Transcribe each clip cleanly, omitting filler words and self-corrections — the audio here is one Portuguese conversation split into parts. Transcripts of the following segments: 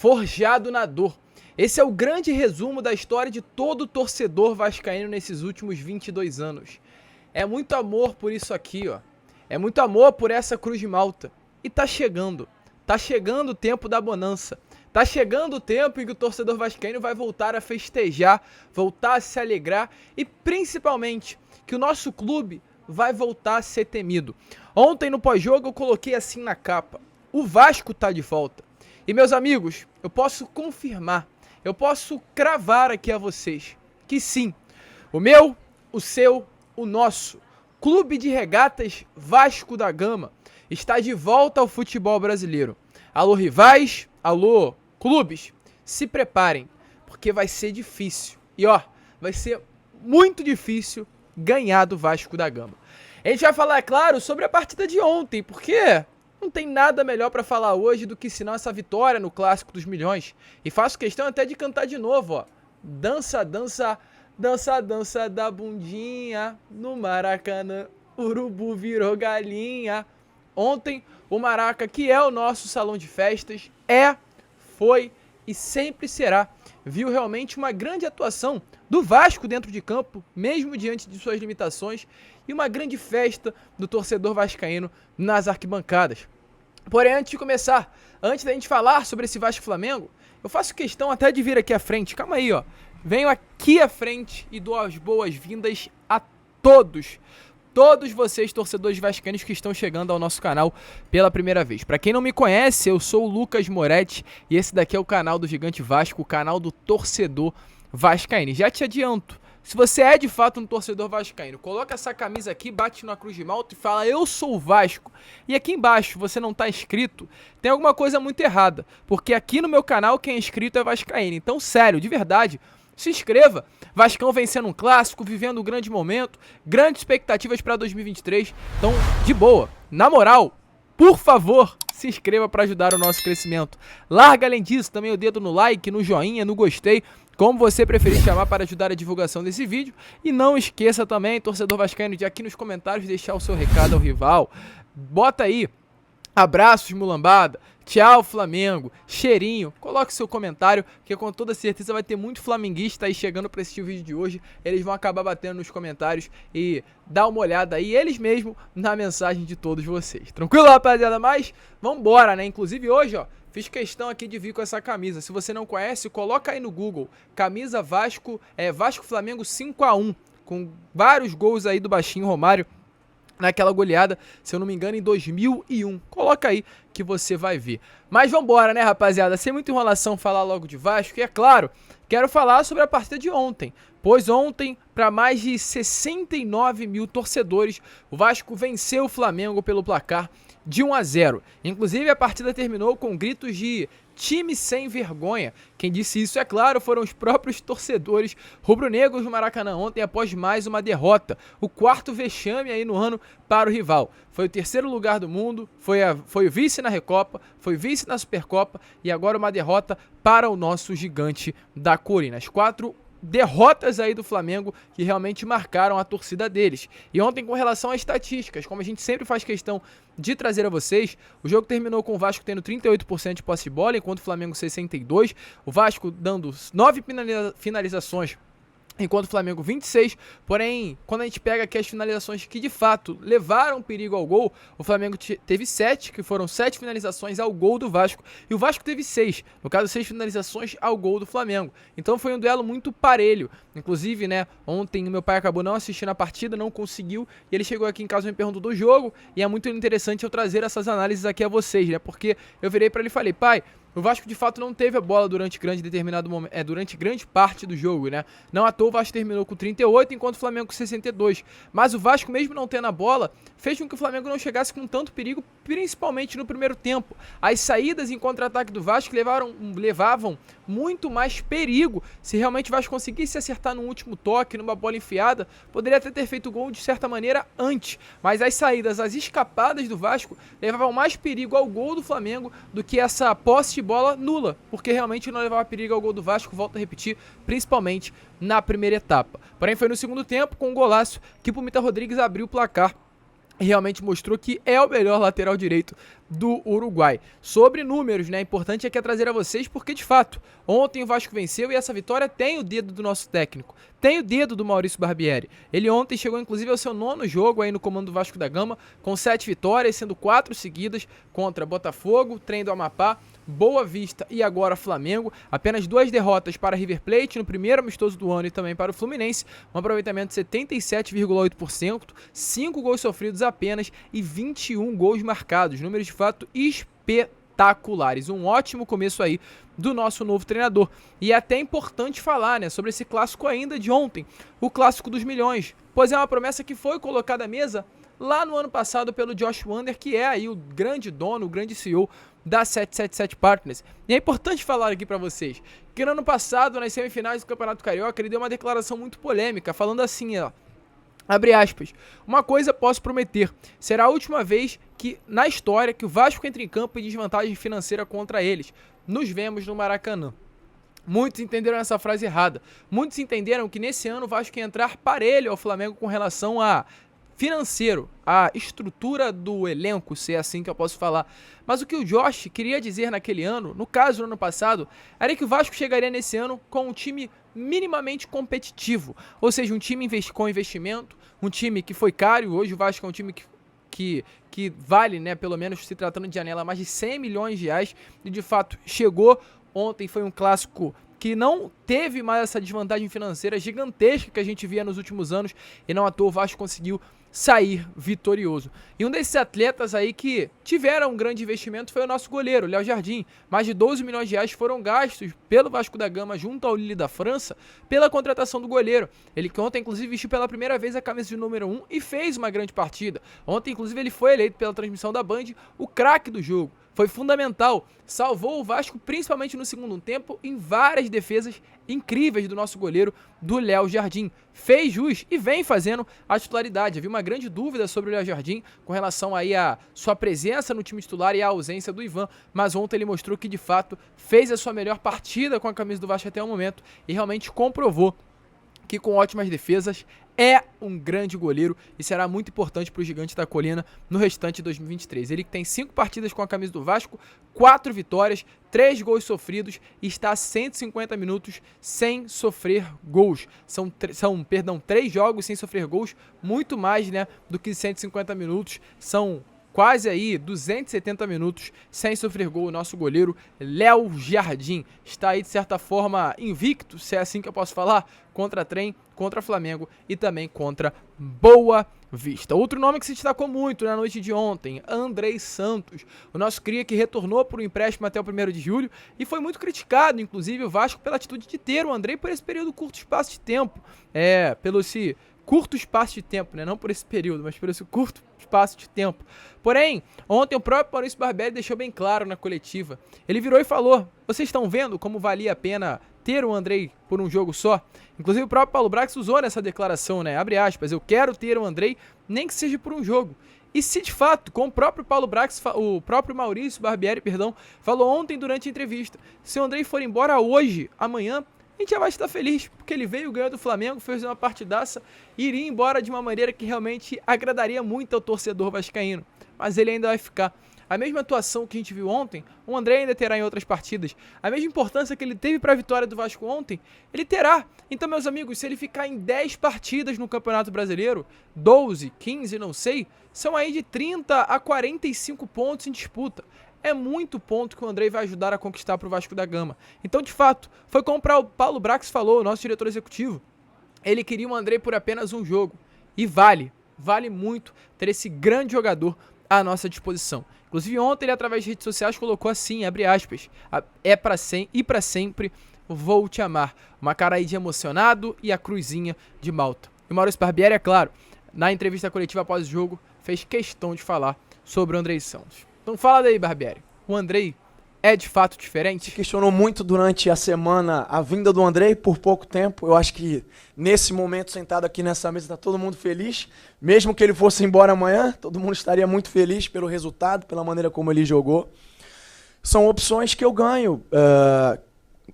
forjado na dor. Esse é o grande resumo da história de todo torcedor vascaíno nesses últimos 22 anos. É muito amor por isso aqui, ó. É muito amor por essa Cruz de Malta. E tá chegando. Tá chegando o tempo da bonança. Tá chegando o tempo em que o torcedor vascaíno vai voltar a festejar, voltar a se alegrar e principalmente que o nosso clube vai voltar a ser temido. Ontem no pós-jogo eu coloquei assim na capa: o Vasco tá de volta. E meus amigos, eu posso confirmar, eu posso cravar aqui a vocês que sim, o meu, o seu, o nosso Clube de Regatas Vasco da Gama está de volta ao futebol brasileiro. Alô rivais, alô clubes, se preparem, porque vai ser difícil. E ó, vai ser muito difícil ganhar do Vasco da Gama. A gente vai falar, é claro, sobre a partida de ontem, porque não tem nada melhor pra falar hoje do que senão essa vitória no Clássico dos Milhões. E faço questão até de cantar de novo, ó. Dança, dança, dança, dança da bundinha no Maracanã, urubu virou galinha. Ontem, o Maraca, que é o nosso salão de festas, foi e sempre será, viu realmente uma grande atuação do Vasco dentro de campo, mesmo diante de suas limitações, e uma grande festa do torcedor vascaíno nas arquibancadas. Porém, antes de começar, antes da gente falar sobre esse Vasco-Flamengo, eu faço questão até de vir aqui à frente. Calma aí, ó. Venho aqui à frente e dou as boas-vindas a todos vocês, torcedores vascaínos que estão chegando ao nosso canal pela primeira vez. Para quem não me conhece, eu sou o Lucas Moretti e esse daqui é o canal do Gigante Vasco, o canal do torcedor vascaíno. Já te adianto, se você é de fato um torcedor vascaíno, coloca essa camisa aqui, bate na Cruz de Malta e fala: eu sou o Vasco. E aqui embaixo você não tá inscrito, tem alguma coisa muito errada, porque aqui no meu canal quem é inscrito é vascaíno. Então, sério, de verdade, se inscreva. Vascão vencendo um clássico, vivendo um grande momento, grandes expectativas para 2023. Então, de boa, na moral, por favor, se inscreva para ajudar o nosso crescimento. Larga, além disso, também o dedo no like, no joinha, no gostei, como você preferir chamar, para ajudar a divulgação desse vídeo. E não esqueça também, torcedor vascaíno, de aqui nos comentários deixar o seu recado ao rival. Bota aí: abraços, mulambada, tchau Flamengo, cheirinho. Coloque seu comentário, que com toda certeza vai ter muito flamenguista aí chegando para assistir o vídeo de hoje. Eles vão acabar batendo nos comentários e dá uma olhada aí, eles mesmos, na mensagem de todos vocês. Tranquilo, rapaziada? Mas vambora, né? Inclusive hoje, ó, fiz questão aqui de vir com essa camisa. Se você não conhece, coloca aí no Google: camisa Vasco, Vasco Flamengo 5-1, com vários gols aí do baixinho Romário naquela goleada, se eu não me engano, em 2001. Coloca aí que você vai ver. Mas vambora, né, rapaziada? Sem muita enrolação, falar logo de Vasco. E é claro, quero falar sobre a partida de ontem. Pois ontem, para mais de 69 mil torcedores, o Vasco venceu o Flamengo pelo placar de 1-0. Inclusive, a partida terminou com gritos de time sem vergonha. Quem disse isso, é claro, foram os próprios torcedores rubro-negros do Maracanã ontem, após mais uma derrota. O quarto vexame aí no ano para o rival. Foi o terceiro lugar do mundo, foi o vice na Recopa, foi vice na Supercopa e agora uma derrota para o nosso gigante da Colina. As 4 derrotas aí do Flamengo que realmente marcaram a torcida deles. E ontem, com relação às estatísticas, como a gente sempre faz questão de trazer a vocês, o jogo terminou com o Vasco tendo 38% de posse de bola, enquanto o Flamengo 62%, o Vasco dando 9 finalizações, enquanto o Flamengo 26, porém, quando a gente pega aqui as finalizações que de fato levaram perigo ao gol, o Flamengo teve 7, que foram 7 finalizações ao gol do Vasco, e o Vasco teve 6, no caso 6 finalizações ao gol do Flamengo. Então foi um duelo muito parelho. Inclusive, né, ontem o meu pai acabou não assistindo a partida, não conseguiu, e ele chegou aqui em casa e me perguntou do jogo, e é muito interessante eu trazer essas análises aqui a vocês, né, porque eu virei pra ele e falei: pai, o Vasco de fato não teve a bola durante durante grande parte do jogo, né? Não à toa o Vasco terminou com 38, enquanto o Flamengo com 62. Mas o Vasco, mesmo não tendo a bola, fez com que o Flamengo não chegasse com tanto perigo, principalmente no primeiro tempo. As saídas em contra-ataque do Vasco levavam muito mais perigo. Se realmente o Vasco conseguisse acertar no último toque, numa bola enfiada, poderia até ter feito o gol de certa maneira antes. Mas as saídas, as escapadas do Vasco levavam mais perigo ao gol do Flamengo do que essa posse de bola nula, porque realmente não levava perigo ao gol do Vasco, volto a repetir, principalmente na primeira etapa. Porém, foi no segundo tempo, com um golaço, que o Pumita Rodrigues abriu o placar e realmente mostrou que é o melhor lateral direito do Uruguai. Sobre números, né? Importante aqui é trazer a vocês porque, de fato, ontem o Vasco venceu e essa vitória tem o dedo do nosso técnico. Tem o dedo do Maurício Barbieri. Ele ontem chegou, inclusive, ao seu 9º jogo aí no comando do Vasco da Gama, com 7 vitórias, sendo 4 seguidas contra Botafogo, Trem do Amapá, Boa Vista e agora Flamengo. Apenas 2 derrotas para River Plate no primeiro amistoso do ano e também para o Fluminense. Um aproveitamento de 77,8%, 5 gols sofridos apenas e 21 gols marcados. Números de fato espetaculares. Um ótimo começo aí do nosso novo treinador. E é até importante falar, né, sobre esse clássico ainda de ontem, o clássico dos milhões, pois é uma promessa que foi colocada à mesa lá no ano passado pelo Josh Wander, que é aí o grande dono, o grande CEO da 777 Partners. E é importante falar aqui pra vocês que no ano passado, nas semifinais do Campeonato Carioca, ele deu uma declaração muito polêmica, falando assim, ó, abre aspas, uma coisa posso prometer, será a última vez que na história que o Vasco entra em campo em desvantagem financeira contra eles. Nos vemos no Maracanã. Muitos entenderam essa frase errada. Muitos entenderam que nesse ano o Vasco ia entrar parelho ao Flamengo com relação a financeiro, a estrutura do elenco, se é assim que eu posso falar. Mas o que o Josh queria dizer naquele ano, no caso do ano passado, era que o Vasco chegaria nesse ano com um time minimamente competitivo, ou seja, um time com investimento, um time que foi caro. Hoje o Vasco é um time que vale, né, pelo menos se tratando de janela, mais de 100 milhões de reais, e de fato chegou. Ontem foi um clássico que não teve mais essa desvantagem financeira gigantesca que a gente via nos últimos anos, e não à toa o Vasco conseguiu sair vitorioso. E um desses atletas aí que tiveram um grande investimento foi o nosso goleiro, Léo Jardim. Mais de 12 milhões de reais foram gastos pelo Vasco da Gama junto ao Lille da França pela contratação do goleiro. Ele que ontem inclusive vestiu pela primeira vez a camisa de número 1 e fez uma grande partida. Ontem inclusive ele foi eleito pela transmissão da Band o craque do jogo. Foi fundamental, salvou o Vasco principalmente no segundo tempo em várias defesas incríveis do nosso goleiro, do Léo Jardim. Fez jus e vem fazendo a titularidade. Havia uma grande dúvida sobre o Léo Jardim com relação aí à sua presença no time titular e à ausência do Ivan, mas ontem ele mostrou que de fato fez a sua melhor partida com a camisa do Vasco até o momento e realmente comprovou que com ótimas defesas é um grande goleiro e será muito importante para o Gigante da Colina no restante de 2023. Ele que tem 5 partidas com a camisa do Vasco, 4 vitórias, 3 gols sofridos e está a 150 minutos sem sofrer gols. São 3 jogos sem sofrer gols, muito mais, né, do que 150 minutos. São quase aí 270 minutos sem sofrer gol. O nosso goleiro Léo Jardim está aí de certa forma invicto, se é assim que eu posso falar, contra Trem, contra Flamengo e também contra Boa Vista. Outro nome que se destacou muito na noite de ontem, Andrei Santos, o nosso cria que retornou por um empréstimo até o 1º de julho e foi muito criticado, inclusive o Vasco, pela atitude de ter o Andrei por esse período curto espaço de tempo, pelo esse curto espaço de tempo, né? Não por esse período, mas por esse curto espaço de tempo. Porém, ontem o próprio Maurício Barbieri deixou bem claro na coletiva. Ele virou e falou: vocês estão vendo como valia a pena ter o Andrei por um jogo só? Inclusive o próprio Paulo Brax usou nessa declaração, né? Abre aspas, eu quero ter o Andrei, nem que seja por um jogo. E se de fato, com o próprio Paulo Brax, o próprio Maurício Barbieri, falou ontem durante a entrevista, se o Andrei for embora hoje, amanhã, a gente já vai estar feliz, porque ele veio, ganhou do Flamengo, fez uma partidaça e iria embora de uma maneira que realmente agradaria muito ao torcedor vascaíno. Mas ele ainda vai ficar. A mesma atuação que a gente viu ontem, o André ainda terá em outras partidas. A mesma importância que ele teve para a vitória do Vasco ontem, ele terá. Então, meus amigos, se ele ficar em 10 partidas no Campeonato Brasileiro, 12, 15, não sei, são aí de 30 a 45 pontos em disputa. É muito ponto que o Andrei vai ajudar a conquistar para o Vasco da Gama. Então, de fato, foi como o Paulo Brax falou, o nosso diretor executivo. Ele queria o Andrei por apenas um jogo. E vale muito ter esse grande jogador à nossa disposição. Inclusive, ontem ele, através de redes sociais, colocou assim, abre aspas, é para sempre, vou te amar. Uma cara aí de emocionado e a cruzinha de Malta. E o Maurício Barbieri, é claro, na entrevista coletiva após o jogo, fez questão de falar sobre o Andrei Santos. Então fala daí, Barbieri. O Andrei é de fato diferente? Se questionou muito durante a semana a vinda do Andrei por pouco tempo. Eu acho que nesse momento, sentado aqui nessa mesa, está todo mundo feliz. Mesmo que ele fosse embora amanhã, todo mundo estaria muito feliz pelo resultado, pela maneira como ele jogou. São opções que eu ganho.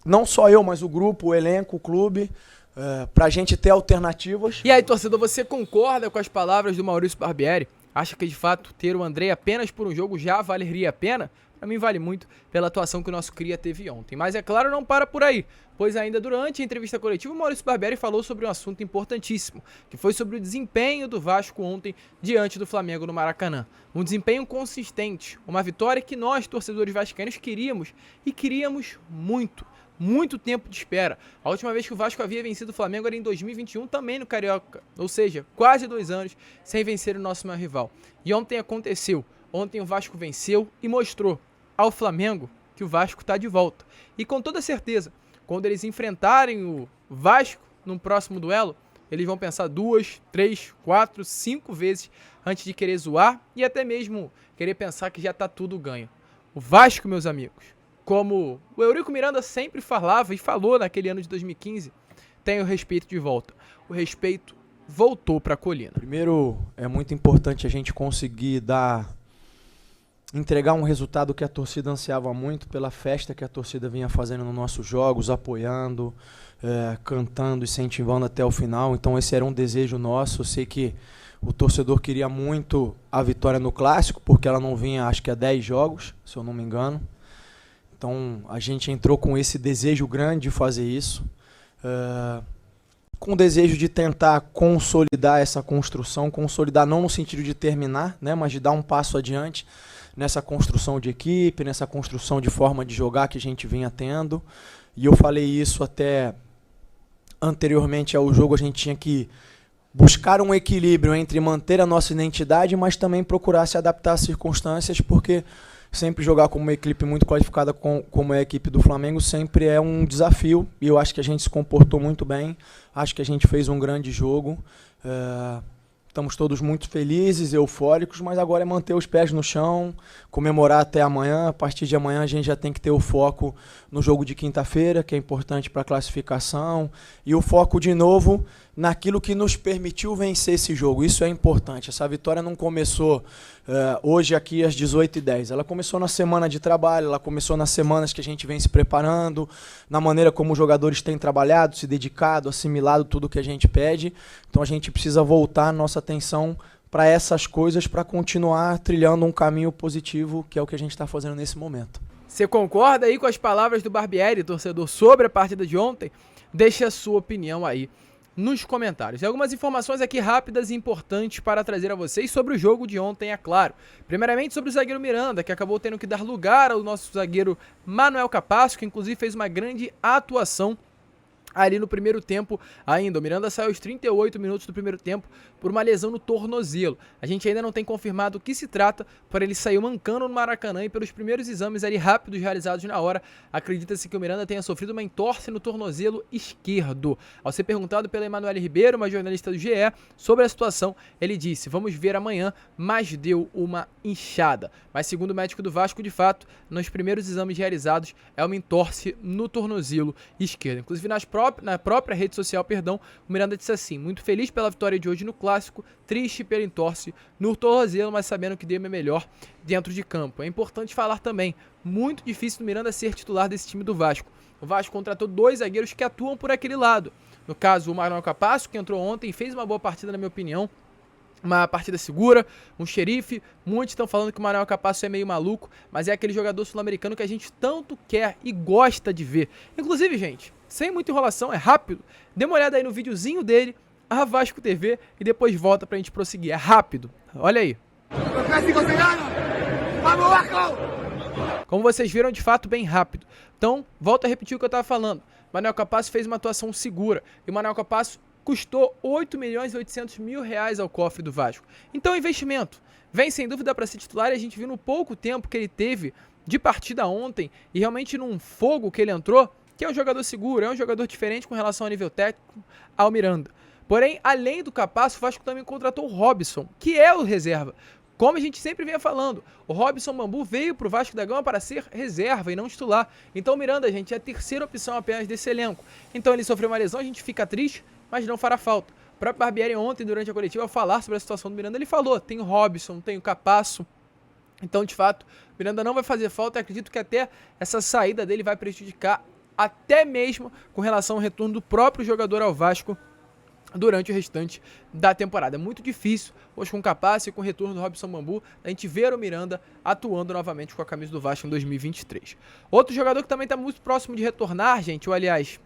Não só eu, mas o grupo, o elenco, o clube, para a gente ter alternativas. E aí, torcedor, você concorda com as palavras do Maurício Barbieri? acha que de fato ter o Andrei apenas por um jogo já valeria a pena? Pra mim vale muito pela atuação que o nosso cria teve ontem. Mas é claro, não para por aí, pois ainda durante a entrevista coletiva o Maurício Barbieri falou sobre um assunto importantíssimo, que foi sobre o desempenho do Vasco ontem diante do Flamengo no Maracanã. Um desempenho consistente, uma vitória que nós, torcedores vascaínos, queríamos e queríamos muito tempo de espera. A última vez que o Vasco havia vencido o Flamengo era em 2021, também no Carioca, ou seja, quase 2 anos sem vencer o nosso maior rival. E ontem aconteceu, ontem o Vasco venceu e mostrou ao Flamengo que o Vasco está de volta. E com toda certeza, quando eles enfrentarem o Vasco num próximo duelo, eles vão pensar 2, 3, 4, 5 vezes antes de querer zoar e até mesmo querer pensar que já está tudo ganho. O Vasco, meus amigos, como o Eurico Miranda sempre falava e falou naquele ano de 2015, tem o respeito de volta. O respeito voltou para a Colina. Primeiro, é muito importante a gente conseguir entregar um resultado que a torcida ansiava muito pela festa que a torcida vinha fazendo nos nossos jogos, apoiando, cantando, incentivando até o final. Então esse era um desejo nosso. Eu sei que o torcedor queria muito a vitória no Clássico, porque ela não vinha, acho que há 10 jogos, se eu não me engano. Então a gente entrou com esse desejo grande de fazer isso, com o desejo de tentar consolidar essa construção, consolidar não no sentido de terminar, né, mas de dar um passo adiante nessa construção de equipe, nessa construção de forma de jogar que a gente vinha tendo. E eu falei isso até anteriormente ao jogo, a gente tinha que buscar um equilíbrio entre manter a nossa identidade, mas também procurar se adaptar às circunstâncias, porque sempre jogar com uma equipe muito qualificada como é a equipe do Flamengo sempre é um desafio, e eu acho que a gente se comportou muito bem, acho que a gente fez um grande jogo. Estamos todos muito felizes, eufóricos, mas agora é manter os pés no chão, comemorar até amanhã. A partir de amanhã a gente já tem que ter o foco no jogo de quinta-feira, que é importante para a classificação, e o foco de novo naquilo que nos permitiu vencer esse jogo. Isso é importante. Essa vitória não começou hoje aqui às 18h10. Ela começou na semana de trabalho, ela começou nas semanas que a gente vem se preparando, na maneira como os jogadores têm trabalhado, se dedicado, assimilado tudo que a gente pede. Então a gente precisa voltar a nossa atenção para essas coisas, para continuar trilhando um caminho positivo, que é o que a gente está fazendo nesse momento. Você concorda aí com as palavras do Barbieri, torcedor, sobre a partida de ontem? Deixe a sua opinião aí nos comentários. E algumas informações aqui rápidas e importantes para trazer a vocês sobre o jogo de ontem, é claro. Primeiramente sobre o zagueiro Miranda, que acabou tendo que dar lugar ao nosso zagueiro Manuel Capasso, que inclusive fez uma grande atuação ali no primeiro tempo ainda. O Miranda saiu aos 38 minutos do primeiro tempo por uma lesão no tornozelo. A gente ainda não tem confirmado o que se trata, porém ele saiu mancando no Maracanã e pelos primeiros exames ali rápidos realizados na hora, acredita-se que o Miranda tenha sofrido uma entorse no tornozelo esquerdo. Ao ser perguntado pela Emanuele Ribeiro, uma jornalista do GE, sobre a situação, ele disse: vamos ver amanhã, mas deu uma inchada. Mas segundo o médico do Vasco, de fato, nos primeiros exames realizados é uma entorse no tornozelo esquerdo. Inclusive na própria rede social, o Miranda disse assim: muito feliz pela vitória de hoje no Clássico, triste pela entorse no tornozelo, mas sabendo que deu melhor dentro de campo. É importante falar também, muito difícil do Miranda ser titular desse time do Vasco. O Vasco contratou 2 zagueiros que atuam por aquele lado. No caso, o Manuel Capasso, que entrou ontem e fez uma boa partida, na minha opinião. Uma partida segura, um xerife. Muitos estão falando que o Manuel Capasso é meio maluco, mas é aquele jogador sul-americano que a gente tanto quer e gosta de ver. Inclusive, gente, sem muita enrolação, é rápido. Dê uma olhada aí no videozinho dele, a Vasco TV, e depois volta pra gente prosseguir. É rápido. Olha aí. Como vocês viram, de fato, bem rápido. Então, volto a repetir o que eu estava falando. Manuel Capasso fez uma atuação segura. E o Manuel Capasso custou 8.800.000 ao cofre do Vasco. Então, investimento. Vem sem dúvida para ser titular, e a gente viu no pouco tempo que ele teve de partida ontem, e realmente num fogo que ele entrou, que é um jogador seguro, é um jogador diferente com relação ao nível técnico ao Miranda. Porém, além do Capasso, o Vasco também contratou o Robson, que é o reserva. Como a gente sempre vinha falando, o Robson Bambu veio para o Vasco da Gama para ser reserva e não titular. Então o Miranda, gente, é a terceira opção apenas desse elenco. Então ele sofreu uma lesão, a gente fica triste, mas não fará falta. O próprio Barbieri ontem, durante a coletiva, ao falar sobre a situação do Miranda, ele falou: tem o Robson, tem o Capasso. Então, de fato, o Miranda não vai fazer falta, e acredito que até essa saída dele vai prejudicar, até mesmo com relação ao retorno do próprio jogador ao Vasco durante o restante da temporada. É muito difícil, hoje com o Capace e com o retorno do Robson Bambu, a gente ver o Miranda atuando novamente com a camisa do Vasco em 2023. Outro jogador que também está muito próximo de retornar, gente, ou aliás,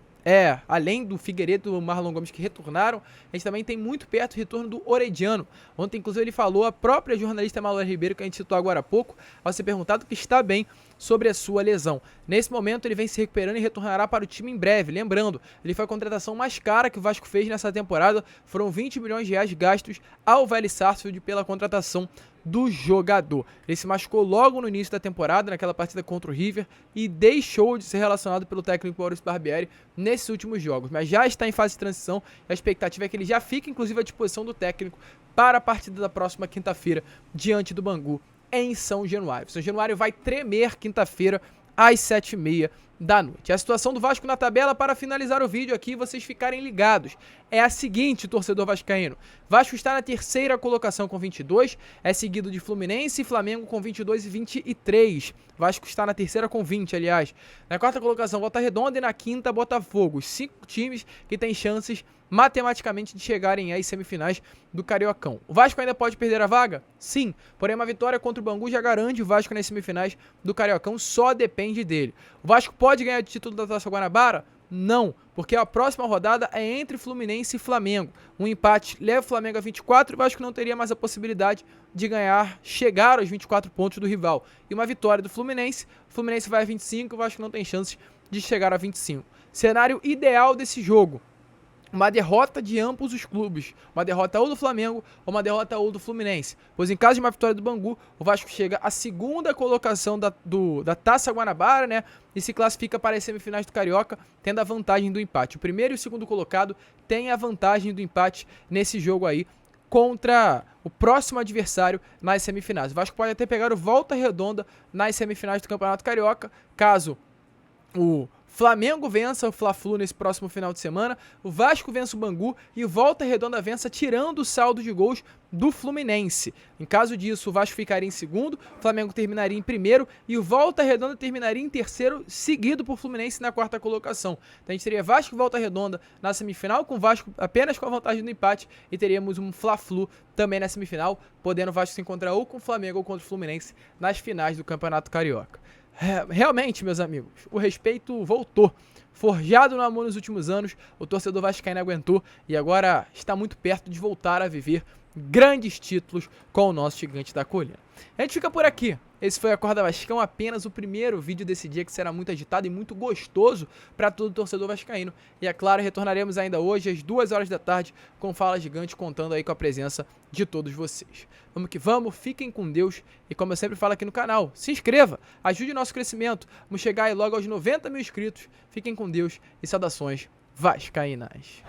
além do Figueiredo e do Marlon Gomes que retornaram, a gente também tem muito perto o retorno do Orediano. Ontem, inclusive, ele falou, a própria jornalista Malora Ribeiro, que a gente citou agora há pouco, ao ser perguntado que está bem sobre a sua lesão. Nesse momento, ele vem se recuperando e retornará para o time em breve. Lembrando, ele foi a contratação mais cara que o Vasco fez nessa temporada. Foram 20 milhões de reais gastos ao Vélez Sarsfield pela contratação do jogador. Ele se machucou logo no início da temporada, naquela partida contra o River, e deixou de ser relacionado pelo técnico Maurício Barbieri nesses últimos jogos, mas já está em fase de transição e a expectativa é que ele já fique, inclusive, à disposição do técnico para a partida da próxima quinta-feira, diante do Bangu, em São Januário. São Januário vai tremer quinta-feira, às 7h30 da noite. A situação do Vasco na tabela, para finalizar o vídeo aqui, vocês ficarem ligados, é a seguinte, torcedor vascaíno. Vasco está na terceira colocação com 22, é seguido de Fluminense e Flamengo com 22 e 23. Vasco está na terceira com 20, aliás. Na quarta colocação, Volta Redonda, e na quinta, Botafogo. Os 5 times que têm chances matematicamente de chegarem às semifinais do Cariocão. O Vasco ainda pode perder a vaga? Sim, porém uma vitória contra o Bangu já garante o Vasco nas semifinais do Cariocão, só depende dele. O Vasco pode ganhar o título da Taça Guanabara? Não, porque a próxima rodada é entre Fluminense e Flamengo. Um empate leva o Flamengo a 24 e o Vasco não teria mais a possibilidade de chegar aos 24 pontos do rival. E uma vitória do Fluminense, o Fluminense vai a 25 e o Vasco não tem chances de chegar a 25. Cenário ideal desse jogo: uma derrota de ambos os clubes, uma derrota ou do Flamengo ou uma derrota ou do Fluminense, pois em caso de uma vitória do Bangu, o Vasco chega à segunda colocação da Taça Guanabara, né, e se classifica para as semifinais do Carioca, tendo a vantagem do empate. O primeiro e o segundo colocado têm a vantagem do empate nesse jogo aí contra o próximo adversário nas semifinais. O Vasco pode até pegar o Volta Redonda nas semifinais do Campeonato Carioca, caso o Flamengo vença o Fla-Flu nesse próximo final de semana, o Vasco vença o Bangu e o Volta Redonda vença, tirando o saldo de gols do Fluminense. Em caso disso, o Vasco ficaria em segundo, o Flamengo terminaria em primeiro e o Volta Redonda terminaria em terceiro, seguido por Fluminense na quarta colocação. Então a gente teria Vasco e Volta Redonda na semifinal, com o Vasco apenas com a vantagem do empate, e teríamos um Fla-Flu também na semifinal, podendo o Vasco se encontrar ou com o Flamengo ou contra o Fluminense nas finais do Campeonato Carioca. Realmente, meus amigos, o respeito voltou. Forjado no amor nos últimos anos, o torcedor vascaíno aguentou e agora está muito perto de voltar a viver grandes títulos com o nosso gigante da colina. A gente fica por aqui. Esse foi Acorda Vascão, apenas o primeiro vídeo desse dia que será muito agitado e muito gostoso para todo torcedor vascaíno. E é claro, retornaremos ainda hoje às 2 horas da tarde com Fala Gigante, contando aí com a presença de todos vocês. Vamos que vamos, fiquem com Deus e, como eu sempre falo aqui no canal, se inscreva, ajude o nosso crescimento. Vamos chegar aí logo aos 90 mil inscritos. Fiquem com Deus e saudações vascaínas.